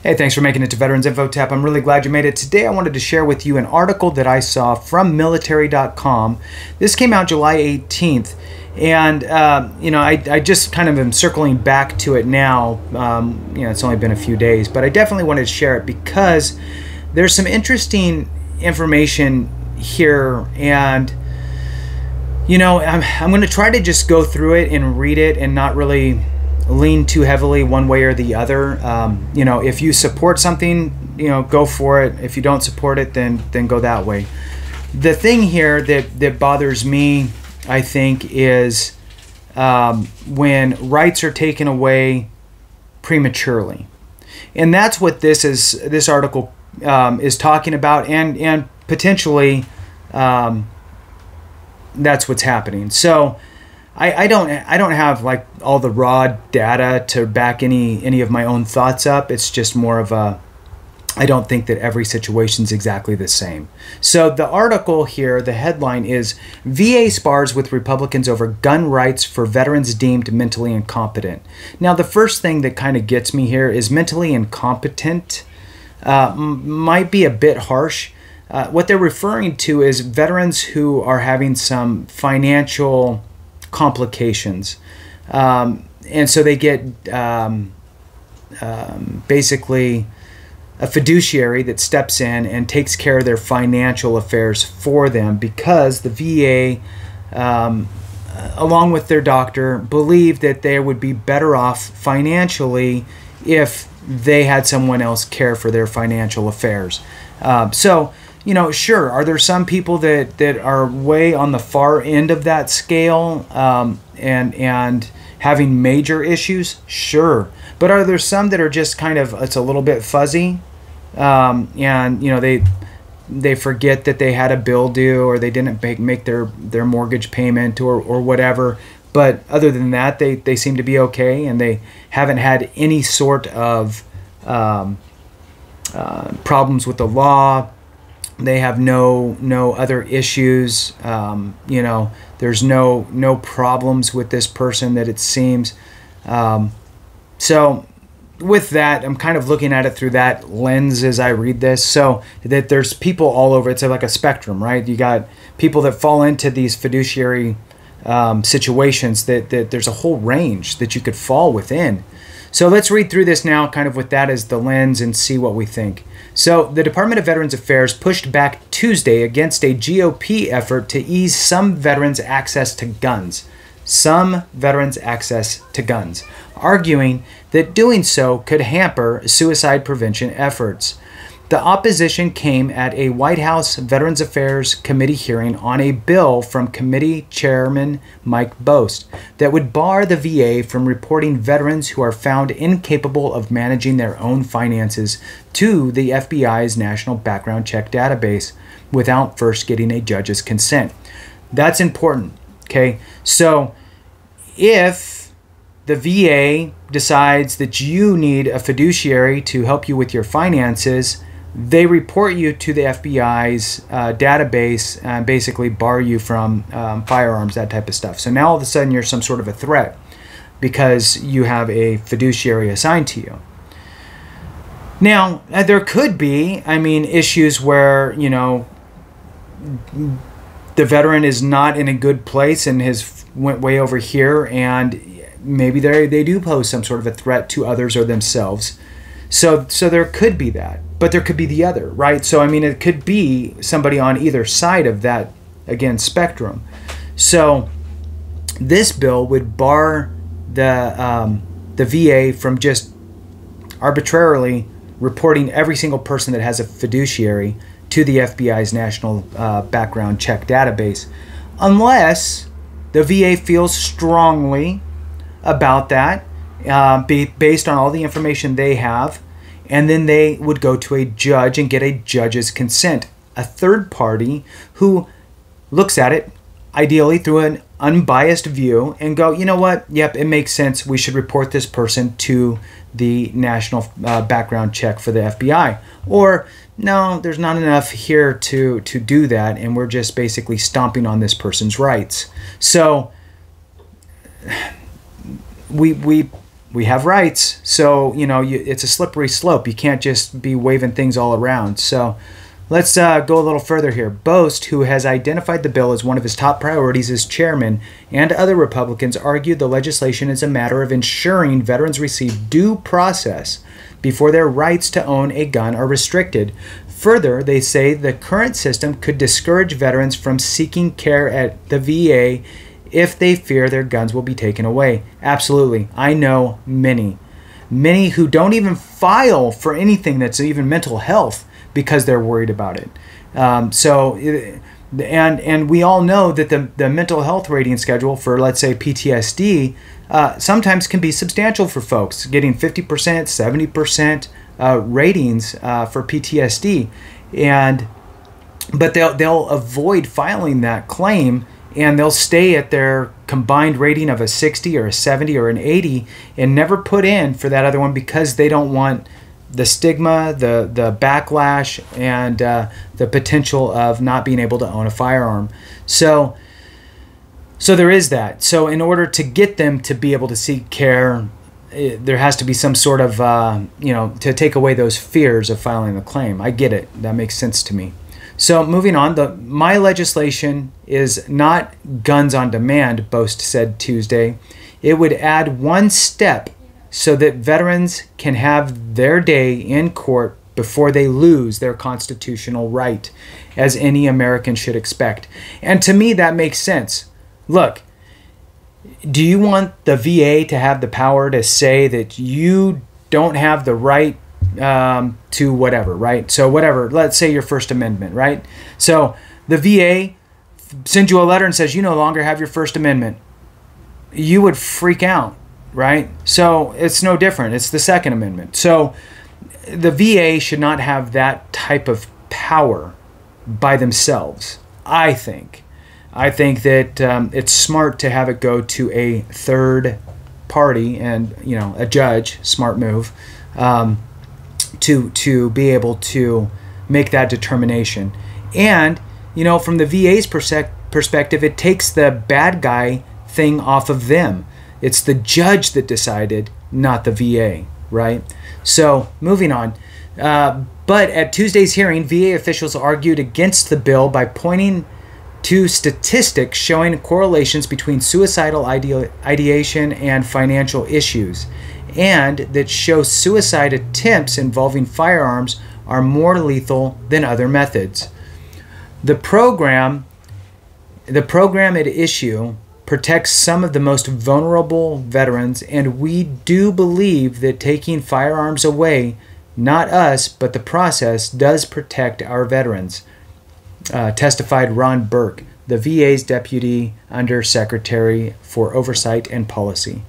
Hey, thanks for making it to Veterans Info Tap. I'm really glad you made it. Today I wanted to share with you an article that I saw from military.com. This came out July 18th. And, I just kind of am circling back to it now. It's only been a few days, but I definitely wanted to share it because there's some interesting information here. And, I'm going to try to just go through it and read it and not really lean too heavily one way or the other. If you support something, go for it. If you don't support it, then go that way. The thing here that bothers me, I think, is when rights are taken away prematurely, and that's what this article is talking about, and potentially that's what's happening. So I don't have like all the raw data to back any of my own thoughts up. It's just more of I don't think that every situation is exactly the same. So the article here, the headline is VA spars with Republicans over gun rights for veterans deemed mentally incompetent. Now the first thing that kind of gets me here is mentally incompetent might be a bit harsh. What they're referring to is veterans who are having some financial complications, and so they get basically a fiduciary that steps in and takes care of their financial affairs for them, because the VA, along with their doctor, believe that they would be better off financially if they had someone else care for their financial affairs. Sure, are there some people that are way on the far end of that scale and having major issues? Sure. But are there some that are just kind of, it's a little bit fuzzy, they forget that they had a bill due, or they didn't make their mortgage payment or whatever. But other than that, they seem to be okay, and they haven't had any sort of problems with the law. They have no other issues. There's no problems with this person that it seems. So with that, I'm kind of looking at it through that lens as I read this. So that there's people all over. It's like a spectrum, right? You got people that fall into these fiduciary situations that there's a whole range that you could fall within. So let's read through this now kind of with that as the lens and see what we think. So the Department of Veterans Affairs pushed back Tuesday against a GOP effort to ease some veterans' access to guns. Arguing that doing so could hamper suicide prevention efforts. The opposition came at a White House Veterans Affairs Committee hearing on a bill from Committee Chairman Mike Bost that would bar the VA from reporting veterans who are found incapable of managing their own finances to the FBI's National Background Check Database without first getting a judge's consent. That's important, okay? So if the VA decides that you need a fiduciary to help you with your finances, they report you to the FBI's database and basically bar you from firearms, that type of stuff. So now all of a sudden you're some sort of a threat because you have a fiduciary assigned to you. Now, there could be, issues where, the veteran is not in a good place and has went way over here, and maybe they do pose some sort of a threat to others or themselves. So there could be that. But there could be the other, right? So, it could be somebody on either side of that, again, spectrum. So this bill would bar the VA from just arbitrarily reporting every single person that has a fiduciary to the FBI's National Background Check Database, unless the VA feels strongly about that, based on all the information they have. And then they would go to a judge and get a judge's consent, a third party who looks at it, ideally through an unbiased view, and go, you know what, yep, it makes sense. We should report this person to the National Background Check for the FBI. Or, no, there's not enough here to do that, and we're just basically stomping on this person's rights. So we we have rights. So, it's a slippery slope. You can't just be waving things all around. So let's go a little further here. Bost, who has identified the bill as one of his top priorities as chairman, and other Republicans argued the legislation is a matter of ensuring veterans receive due process before their rights to own a gun are restricted. Further, they say the current system could discourage veterans from seeking care at the VA if they fear their guns will be taken away. Absolutely. I know many who don't even file for anything that's even mental health because they're worried about it. And we all know that the mental health rating schedule for, let's say, PTSD sometimes can be substantial for folks, getting 50%, 70% ratings for PTSD, but they'll avoid filing that claim, and they'll stay at their combined rating of a 60 or a 70 or an 80 and never put in for that other one because they don't want the stigma, the backlash, and the potential of not being able to own a firearm. So there is that. So in order to get them to be able to seek care, there has to be some sort of, to take away those fears of filing the claim. I get it. That makes sense to me. So moving on, my legislation is not guns on demand, Bost said Tuesday. It would add one step so that veterans can have their day in court before they lose their constitutional right, as any American should expect. And to me, that makes sense. Look, do you want the VA to have the power to say that you don't have the right to whatever, right? So whatever, let's say your First Amendment, right? So the VA sends you a letter and says you no longer have your First Amendment. You would freak out, right? So it's no different. It's the Second Amendment. So the VA should not have that type of power by themselves, I think. I think that it's smart to have it go to a third party and, a judge, smart move, to be able to make that determination. And, from the VA's perspective, it takes the bad guy thing off of them. It's the judge that decided, not the VA, right? So, moving on. But at Tuesday's hearing, VA officials argued against the bill by pointing to statistics showing correlations between suicidal ideation and financial issues, and that show suicide attempts involving firearms are more lethal than other methods. The program at issue protects some of the most vulnerable veterans, and we do believe that taking firearms away, not us, but the process, does protect our veterans, testified Ron Burke, the VA's Deputy Undersecretary for Oversight and Policy.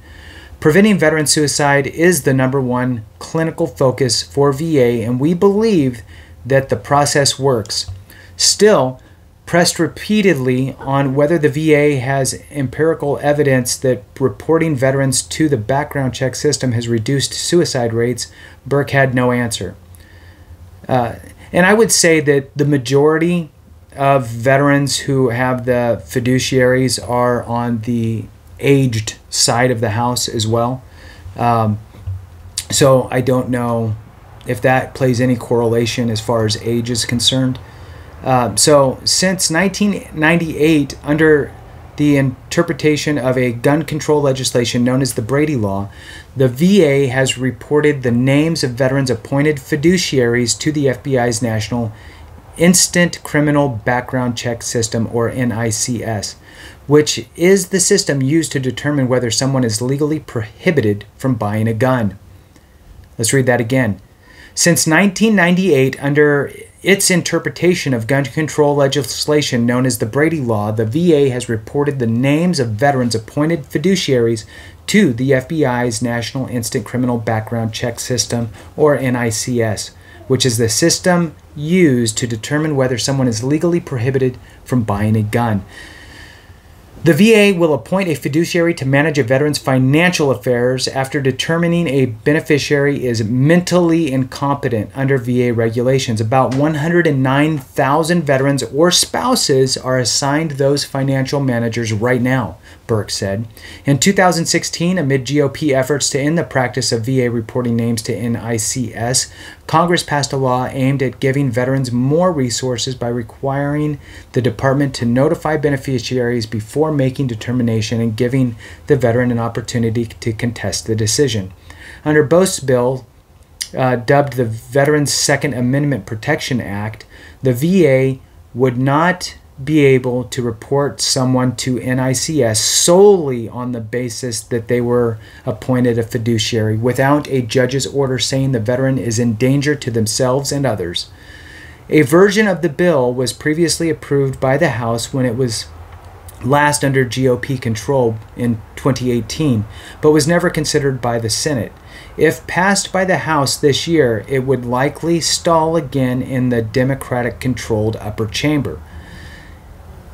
Preventing veteran suicide is the #1 clinical focus for VA, and we believe that the process works. Still, pressed repeatedly on whether the VA has empirical evidence that reporting veterans to the background check system has reduced suicide rates, Burke had no answer. And I would say that the majority of veterans who have the fiduciaries are on the aged side of the house as well. So I don't know if that plays any correlation as far as age is concerned. So since 1998, under the interpretation of a gun control legislation known as the Brady Law, the VA has reported the names of veterans appointed fiduciaries to the FBI's National Instant Criminal Background Check System, or NICS, which is the system used to determine whether someone is legally prohibited from buying a gun. Let's read that again. Since 1998, under its interpretation of gun control legislation known as the Brady Law, the VA has reported the names of veterans appointed fiduciaries to the FBI's National Instant Criminal Background Check System, or NICS, which is the system used to determine whether someone is legally prohibited from buying a gun. The VA will appoint a fiduciary to manage a veteran's financial affairs after determining a beneficiary is mentally incompetent under VA regulations. About 109,000 veterans or spouses are assigned those financial managers right now. Burke said. In 2016, amid GOP efforts to end the practice of VA reporting names to NICS, Congress passed a law aimed at giving veterans more resources by requiring the department to notify beneficiaries before making determination and giving the veteran an opportunity to contest the decision. Under Bost's bill, dubbed the Veterans Second Amendment Protection Act, the VA would not be able to report someone to NICS solely on the basis that they were appointed a fiduciary without a judge's order saying the veteran is in danger to themselves and others. A version of the bill was previously approved by the House when it was last under GOP control in 2018, but was never considered by the Senate. If passed by the House this year, it would likely stall again in the Democratic-controlled upper chamber.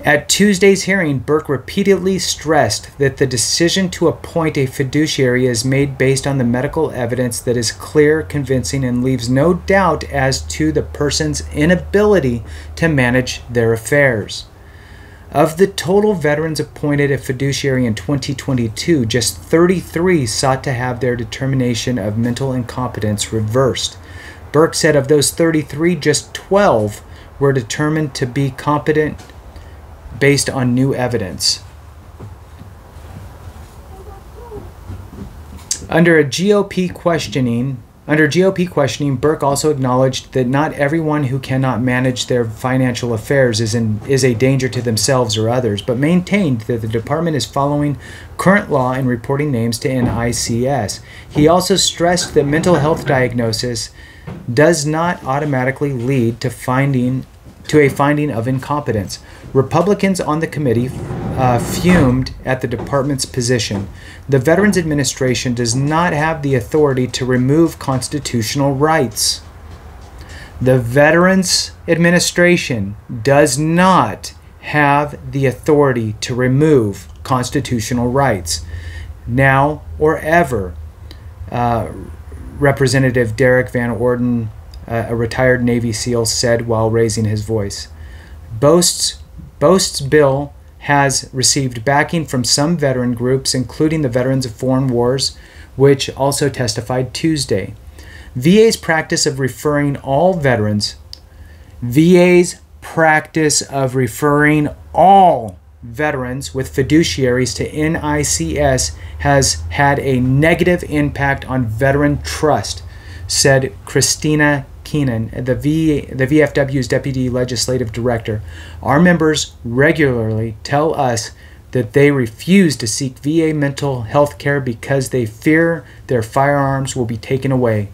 At Tuesday's hearing, Burke repeatedly stressed that the decision to appoint a fiduciary is made based on the medical evidence that is clear, convincing, and leaves no doubt as to the person's inability to manage their affairs. Of the total veterans appointed a fiduciary in 2022, just 33 sought to have their determination of mental incompetence reversed. Burke said of those 33, just 12 were determined to be competent based on new evidence. Under GOP questioning, Burke also acknowledged that not everyone who cannot manage their financial affairs is a danger to themselves or others, but maintained that the department is following current law in reporting names to NICS. He also stressed that mental health diagnosis does not automatically lead to a finding of incompetence. Republicans on the committee fumed at the department's position. The Veterans Administration does not have the authority to remove constitutional rights. The Veterans Administration does not have the authority to remove constitutional rights. Now or ever, Representative Derek Van Orden, a retired Navy SEAL, said while raising his voice. Bost's bill has received backing from some veteran groups, including the Veterans of Foreign Wars, which also testified Tuesday. VA's practice of referring all veterans with fiduciaries to NICS has had a negative impact on veteran trust, said Christina Keenan, the VFW's Deputy Legislative Director. Our members regularly tell us that they refuse to seek VA mental health care because they fear their firearms will be taken away.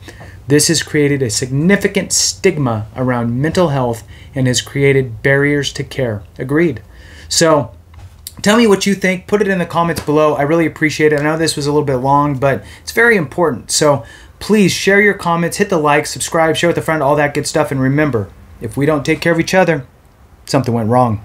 This has created a significant stigma around mental health and has created barriers to care. Agreed. So, tell me what you think. Put it in the comments below. I really appreciate it. I know this was a little bit long, but it's very important. So, please share your comments, hit the like, subscribe, share with a friend, all that good stuff. And remember, if we don't take care of each other, something went wrong.